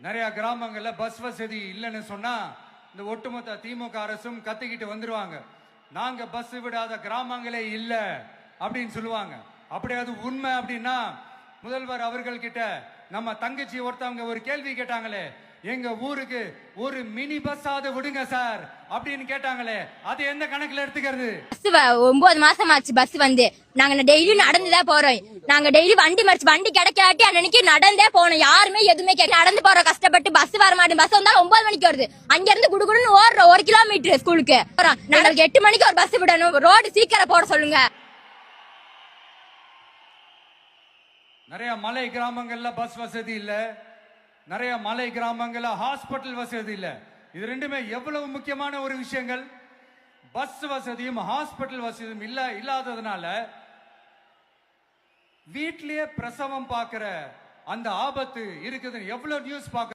நிறைய கிராமங்கள்ல பஸ் வசதி இல்லைன்னு சொன்னா இந்த ஒட்டுமொத்த திமுக அரசும் கத்திக்கிட்டு வந்துருவாங்க. நாங்க பஸ் விடாத கிராமங்களே இல்ல அப்படின்னு சொல்லுவாங்க. அப்படி அது உண்மை அப்படின்னா முதல்வர் அவர்கள் கிட்ட நம்ம தங்கச்சி ஒருத்தவங்க ஒரு கேள்வி கேட்டாங்களே, எங்க ஊருக்கு ஒரு மினி பஸ் ஆவது விடுங்க சார் அப்படின்னு கேட்டாங்களே, அது எந்த கணக்குல எடுத்துக்கிறது? 9 மாசம் ஆச்சு பஸ் வந்து. நாங்க டெய்லி நடந்துதான் போறோம். நாங்க டெய்லி வண்டி கிடைக்காட்டி அன்னைக்கு நடந்தே போனோம். யாருமே எதுவுமே கேட்க நடந்து போறோம். கஷ்டப்பட்டு பஸ் வர மாட்டேன். பஸ் வந்தா 9 மணிக்கு வருது. அங்க இருந்து குடுகுடுன்னு ஓடுறோம் 1 கிலோமீட்டர் ஸ்கூலுக்கு. நாளைக்கு 8 மணிக்கு ஒரு பஸ் விடணும். ரோடு சீக்கிரம் போட சொல்லுங்க. நிறைய மலை கிராமங்கள்ல பஸ் வசதி இல்ல, நிறைய மலை கிராமங்கள்ல ஹாஸ்பிட்டல் வசதி இல்ல. இது ரெண்டுமே எவ்வளவு முக்கியமான ஒரு விஷயங்கள். பஸ் வசதியும் ஹாஸ்பிட்டல் வசதியும் இல்லாததுனால வீட்லயே பிரசவம் பார்க்கிற அந்த ஆபத்து இருக்குதுன்னு எவ்வளவு நியூஸ் பார்க்க